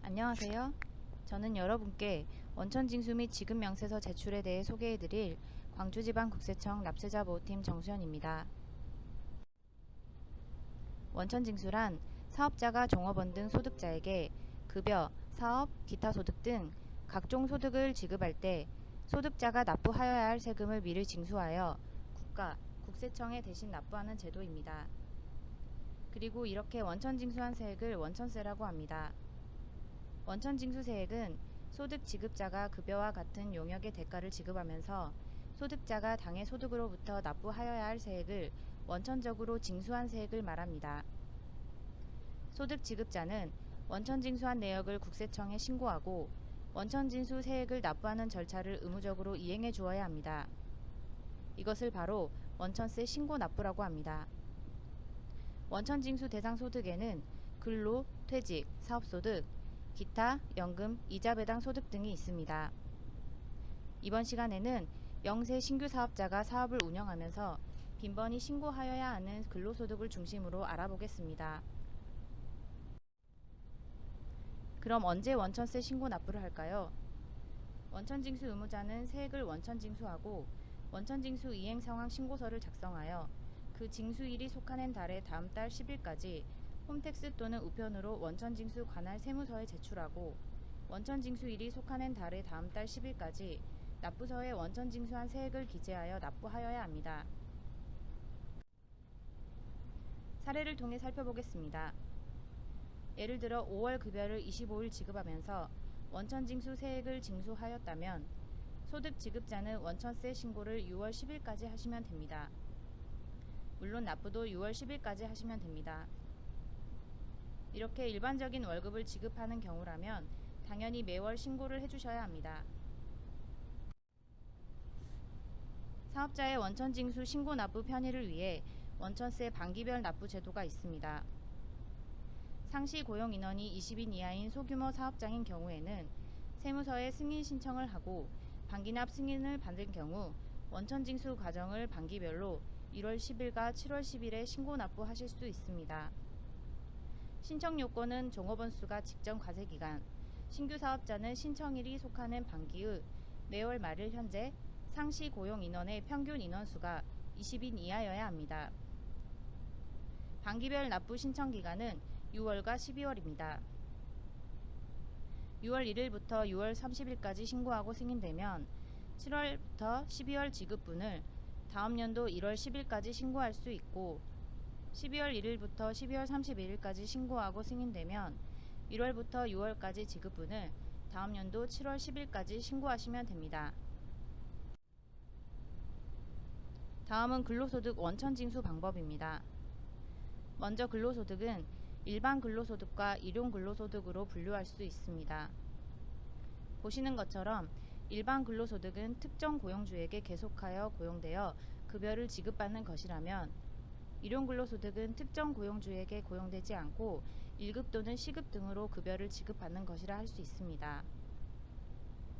안녕하세요. 저는 여러분께 원천징수 및 지급명세서 제출에 대해 소개해드릴 광주지방국세청 납세자보호팀 정수현입니다. 원천징수란 사업자가 종업원 등 소득자에게 급여, 사업, 기타 소득 등 각종 소득을 지급할 때 소득자가 납부하여야 할 세금을 미리 징수하여 국가, 국세청에 대신 납부하는 제도입니다. 그리고 이렇게 원천징수한 세액을 원천세라고 합니다. 원천징수세액은 소득 지급자가 급여와 같은 용역의 대가를 지급하면서 소득자가 당해 소득으로부터 납부하여야 할 세액을 원천적으로 징수한 세액을 말합니다. 소득 지급자는 원천징수한 내역을 국세청에 신고하고 원천징수 세액을 납부하는 절차를 의무적으로 이행해 주어야 합니다. 이것을 바로 원천세 신고 납부라고 합니다. 원천징수 대상 소득에는 근로, 퇴직, 사업소득, 기타, 연금, 이자 배당 소득 등이 있습니다. 이번 시간에는 명세 신규 사업자가 사업을 운영하면서 빈번히 신고하여야 하는 근로소득을 중심으로 알아보겠습니다. 그럼 언제 원천세 신고 납부를 할까요? 원천징수 의무자는 세액을 원천징수하고 원천징수 이행 상황 신고서를 작성하여 그 징수일이 속하는 달의 다음 달 10일까지 홈택스 또는 우편으로 원천징수 관할 세무서에 제출하고 원천징수일이 속하는 달의 다음 달 10일까지 납부서에 원천징수한 세액을 기재하여 납부하여야 합니다. 사례를 통해 살펴보겠습니다. 예를 들어 5월 급여를 25일 지급하면서 원천징수 세액을 징수하였다면 소득 지급자는 원천세 신고를 6월 10일까지 하시면 됩니다. 물론 납부도 6월 10일까지 하시면 됩니다. 이렇게 일반적인 월급을 지급하는 경우라면 당연히 매월 신고를 해주셔야 합니다. 사업자의 원천징수 신고 납부 편의를 위해 원천세 반기별 납부 제도가 있습니다. 상시 고용 인원이 20인 이하인 소규모 사업장인 경우에는 세무서에 승인 신청을 하고 반기납 승인을 받은 경우 원천징수 과정을 반기별로 1월 10일과 7월 10일에 신고 납부하실 수 있습니다. 신청 요건은 종업원 수가 직전 과세 기간, 신규 사업자는 신청일이 속하는 반기의 매월 말일 현재 상시 고용 인원의 평균 인원수가 20인 이하여야 합니다. 반기별 납부 신청 기간은 6월과 12월입니다. 6월 1일부터 6월 30일까지 신고하고 승인되면 7월부터 12월 지급분을 다음 연도 1월 10일까지 신고할 수 있고 12월 1일부터 12월 31일까지 신고하고 승인되면 1월부터 6월까지 지급분을 다음 연도 7월 10일까지 신고하시면 됩니다. 다음은 근로소득 원천징수 방법입니다. 먼저 근로소득은 일반 근로소득과 일용 근로소득으로 분류할 수 있습니다. 보시는 것처럼 일반 근로소득은 특정 고용주에게 계속하여 고용되어 급여를 지급받는 것이라면 일용 근로소득은 특정 고용주에게 고용되지 않고 1급 또는 시급 등으로 급여를 지급받는 것이라 할 수 있습니다.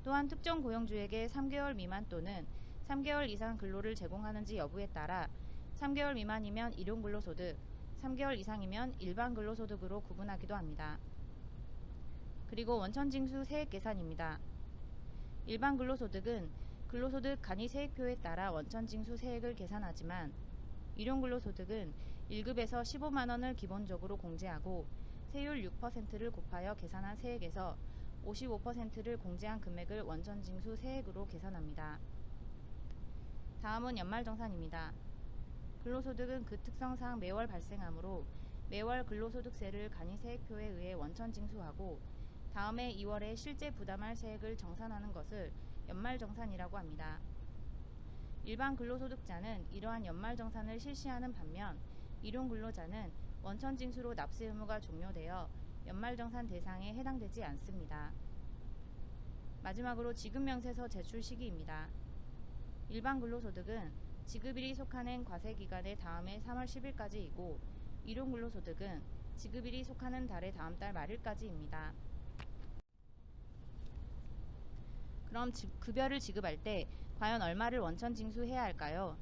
또한 특정 고용주에게 3개월 미만 또는 3개월 이상 근로를 제공하는지 여부에 따라 3개월 미만이면 일용 근로소득, 3개월 이상이면 일반 근로소득으로 구분하기도 합니다. 그리고 원천징수 세액 계산입니다. 일반 근로소득은 근로소득 간이세액표에 따라 원천징수 세액을 계산하지만 일용 근로소득은 1급에서 15만원을 기본적으로 공제하고 세율 6%를 곱하여 계산한 세액에서 55%를 공제한 금액을 원천징수 세액으로 계산합니다. 다음은 연말정산입니다. 근로소득은 그 특성상 매월 발생하므로 매월 근로소득세를 간이세액표에 의해 원천징수하고 다음해 2월에 실제 부담할 세액을 정산하는 것을 연말정산이라고 합니다. 일반 근로소득자는 이러한 연말정산을 실시하는 반면 일용 근로자는 원천징수로 납세 의무가 종료되어 연말정산 대상에 해당되지 않습니다. 마지막으로 지급명세서 제출 시기입니다. 일반 근로소득은 지급일이 속하는 과세기간의 다음해 3월 10일까지이고 일용 근로소득은 지급일이 속하는 달의 다음 달 말일까지입니다. 그럼 급여를 지급할 때 과연 얼마를 원천징수해야 할까요?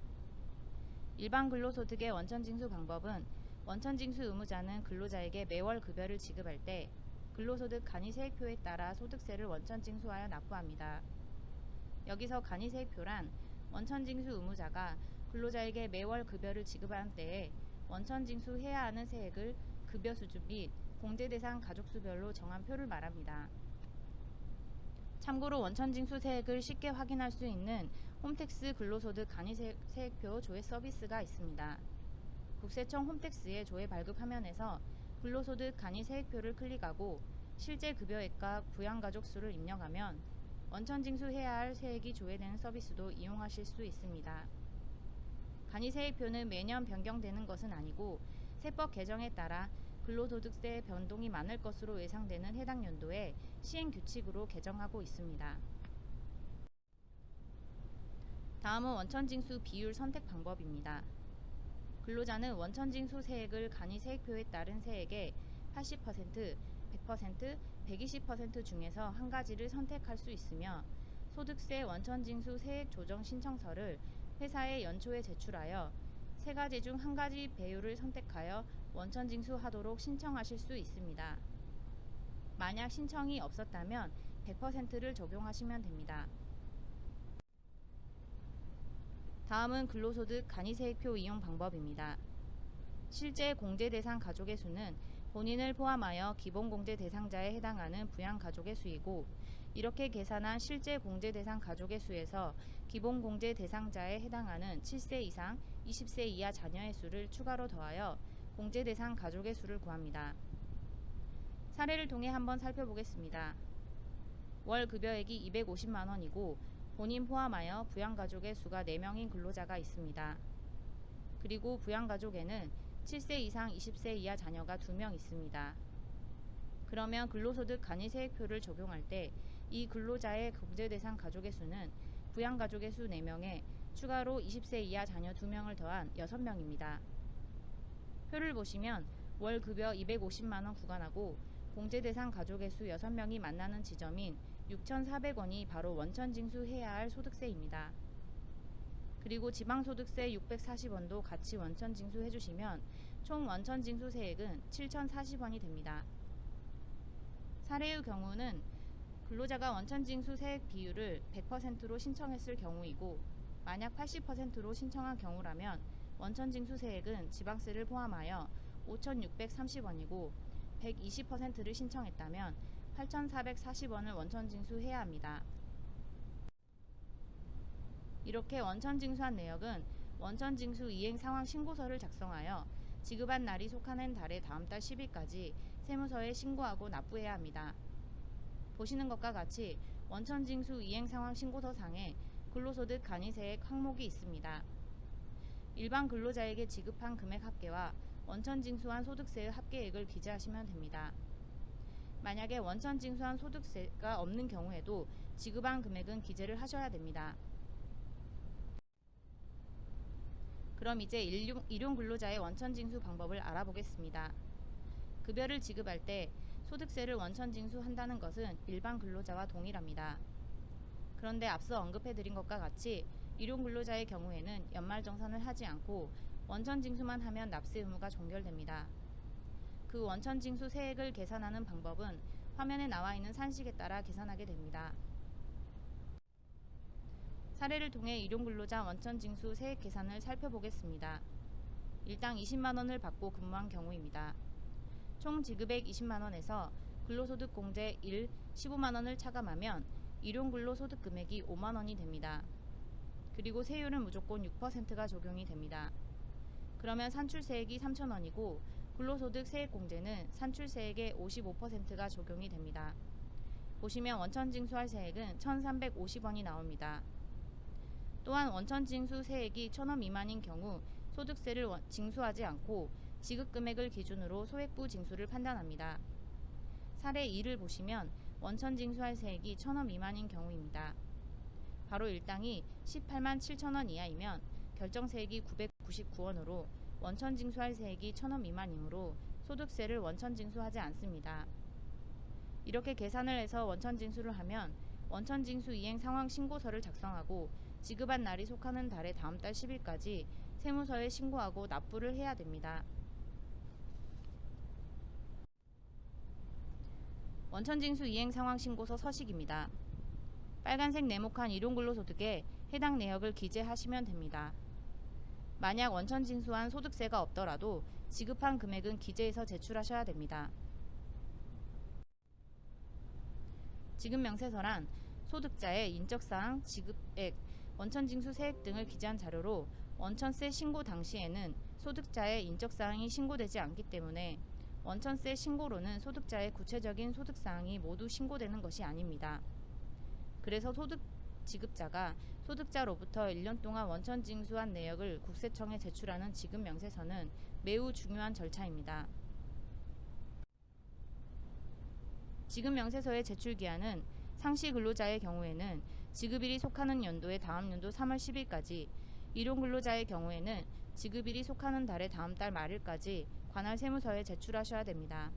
일반 근로소득의 원천징수 방법은 원천징수 의무자는 근로자에게 매월 급여를 지급할 때 근로소득 간이세액표에 따라 소득세를 원천징수하여 납부합니다. 여기서 간이세액표란 원천징수 의무자가 근로자에게 매월 급여를 지급한 때에 원천징수해야 하는 세액을 급여 수준 및 공제 대상 가족수별로 정한 표를 말합니다. 참고로 원천징수 세액을 쉽게 확인할 수 있는 홈택스 근로소득 간이세액표 조회 서비스가 있습니다. 국세청 홈택스의 조회 발급 화면에서 근로소득 간이세액표를 클릭하고 실제 급여액과 부양가족 수를 입력하면 원천징수해야 할 세액이 조회되는 서비스도 이용하실 수 있습니다. 간이세액표는 매년 변경되는 것은 아니고 세법 개정에 따라 근로소득세 변동이 많을 것으로 예상되는 해당 연도에 시행규칙으로 개정하고 있습니다. 다음은 원천징수 비율 선택 방법입니다. 근로자는 원천징수 세액을 간이세액표에 따른 세액의 80%, 100%, 120% 중에서 한 가지를 선택할 수 있으며 소득세 원천징수 세액 조정 신청서를 회사에 연초에 제출하여 세 가지 중 한 가지 배율을 선택하여 원천징수하도록 신청하실 수 있습니다. 만약 신청이 없었다면 100%를 적용하시면 됩니다. 다음은 근로소득 간이세액표 이용 방법입니다. 실제 공제 대상 가족의 수는 본인을 포함하여 기본공제 대상자에 해당하는 부양가족의 수이고, 이렇게 계산한 실제 공제 대상 가족의 수에서 기본공제 대상자에 해당하는 7세 이상 20세 이하 자녀의 수를 추가로 더하여 공제 대상 가족의 수를 구합니다. 사례를 통해 한번 살펴보겠습니다. 월 급여액이 250만원이고 본인 포함하여 부양가족의 수가 4명인 근로자가 있습니다. 그리고 부양가족에는 7세 이상 20세 이하 자녀가 2명 있습니다. 그러면 근로소득 간이세액표를 적용할 때 이 근로자의 공제대상 가족의 수는 부양가족의 수 4명에 추가로 20세 이하 자녀 2명을 더한 6명입니다. 표를 보시면 월 급여 250만원 구간하고 공제대상 가족의 수 6명이 만나는 지점인 6,400원이 바로 원천징수해야 할 소득세입니다. 그리고 지방소득세 640원도 같이 원천징수해 주시면 총 원천징수 세액은 7,040원이 됩니다. 사례의 경우는 근로자가 원천징수 세액 비율을 100%로 신청했을 경우이고, 만약 80%로 신청한 경우라면 원천징수 세액은 지방세를 포함하여 5,630원이고 120%를 신청했다면 8,440원을 원천징수해야 합니다. 이렇게 원천징수한 내역은 원천징수 이행 상황 신고서를 작성하여 지급한 날이 속하는 달의 다음 달 10일까지 세무서에 신고하고 납부해야 합니다. 보시는 것과 같이 원천징수 이행 상황 신고서상에 근로소득 간이세액 항목이 있습니다. 일반 근로자에게 지급한 금액 합계와 원천징수한 소득세의 합계액을 기재하시면 됩니다. 만약에 원천징수한 소득세가 없는 경우에도 지급한 금액은 기재를 하셔야 됩니다. 그럼 이제 일용 근로자의 원천징수 방법을 알아보겠습니다. 급여를 지급할 때 소득세를 원천징수한다는 것은 일반 근로자와 동일합니다. 그런데 앞서 언급해드린 것과 같이 일용 근로자의 경우에는 연말정산을 하지 않고 원천징수만 하면 납세 의무가 종결됩니다. 그 원천징수 세액을 계산하는 방법은 화면에 나와 있는 산식에 따라 계산하게 됩니다. 사례를 통해 일용 근로자 원천징수 세액 계산을 살펴보겠습니다. 일당 20만원을 받고 근무한 경우입니다. 총 지급액 20만원에서 근로소득 공제 1, 15만원을 차감하면 일용 근로소득 금액이 5만원이 됩니다. 그리고 세율은 무조건 6%가 적용이 됩니다. 그러면 산출세액이 3,000원이고 근로소득 세액 공제는 산출세액의 55%가 적용이 됩니다. 보시면 원천징수할 세액은 1,350원이 나옵니다. 또한 원천징수 세액이 1,000원 미만인 경우 소득세를 징수하지 않고 지급금액을 기준으로 소액부 징수를 판단합니다. 사례 2를 보시면 원천징수할 세액이 1,000원 미만인 경우입니다. 바로 일당이 18만 7천원 이하이면 결정세액이 999원으로 원천징수할 세액이 1,000원 미만이므로 소득세를 원천징수하지 않습니다. 이렇게 계산을 해서 원천징수를 하면 원천징수 이행 상황 신고서를 작성하고 지급한 날이 속하는 달의 다음 달 10일까지 세무서에 신고하고 납부를 해야 됩니다. 원천징수 이행 상황 신고서 서식입니다. 빨간색 네모칸 일용근로소득에 해당 내역을 기재하시면 됩니다. 만약 원천징수한 소득세가 없더라도 지급한 금액은 기재해서 제출하셔야 됩니다. 지급명세서란 소득자의 인적사항, 지급액, 원천징수 세액 등을 기재한 자료로 원천세 신고 당시에는 소득자의 인적사항이 신고되지 않기 때문에 원천세 신고로는 소득자의 구체적인 소득사항이 모두 신고되는 것이 아닙니다. 그래서 소득 지급자가 소득자로부터 1년 동안 원천징수한 내역을 국세청에 제출하는 지급명세서는 매우 중요한 절차입니다. 지급명세서의 제출기한은 상시 근로자의 경우에는 지급일이 속하는 연도의 다음 연도 3월 10일까지, 일용근로자의 경우에는 지급일이 속하는 달의 다음 달 말일까지 관할 세무서에 제출하셔야 됩니다.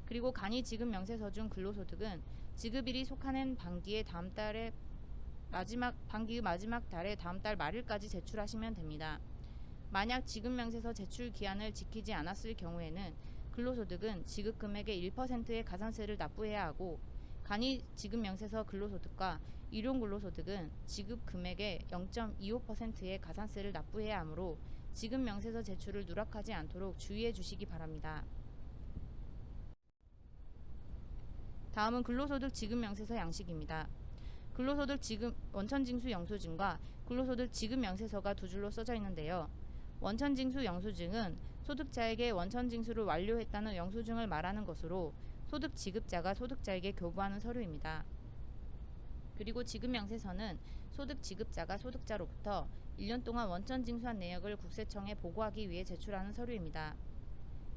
그리고 간이 지급명세서 중 근로소득은 지급일이 속하는 반기의 마지막 달의 다음 달 말일까지 제출하시면 됩니다. 만약 지급명세서 제출 기한을 지키지 않았을 경우에는 근로소득은 지급금액의 1%의 가산세를 납부해야 하고, 간이 지급명세서 근로소득과 일용근로소득은 지급금액의 0.25%의 가산세를 납부해야 하므로 지급명세서 제출을 누락하지 않도록 주의해 주시기 바랍니다. 다음은 근로소득 지급명세서 양식입니다. 근로소득 지급 원천징수 영수증과 근로소득 지급명세서가 두 줄로 써져 있는데요. 원천징수 영수증은 소득자에게 원천징수를 완료했다는 영수증을 말하는 것으로 소득 지급자가 소득자에게 교부하는 서류입니다. 그리고 지급명세서는 소득 지급자가 소득자로부터 1년 동안 원천징수한 내역을 국세청에 보고하기 위해 제출하는 서류입니다.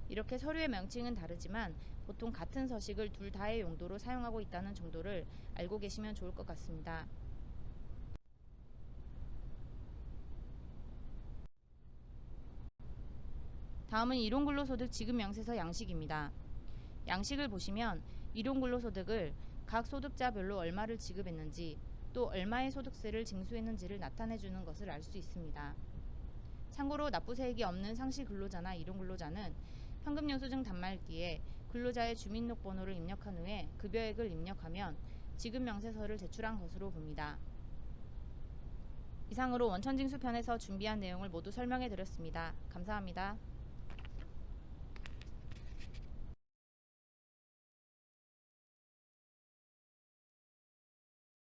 이렇게 서류의 명칭은 다르지만 보통 같은 서식을 둘 다의 용도로 사용하고 있다는 정도를 알고 계시면 좋을 것 같습니다. 다음은 일용근로소득 지급명세서 양식입니다. 양식을 보시면 일용근로소득을 각 소득자별로 얼마를 지급했는지, 또 얼마의 소득세를 징수했는지를 나타내주는 것을 알 수 있습니다. 참고로 납부세액이 없는 상시 근로자나 일용근로자는 현금영수증 단말기에 근로자의 주민등록번호를 입력한 후에 급여액을 입력하면 지급명세서를 제출한 것으로 봅니다. 이상으로 원천징수 편에서 준비한 내용을 모두 설명해 드렸습니다. 감사합니다.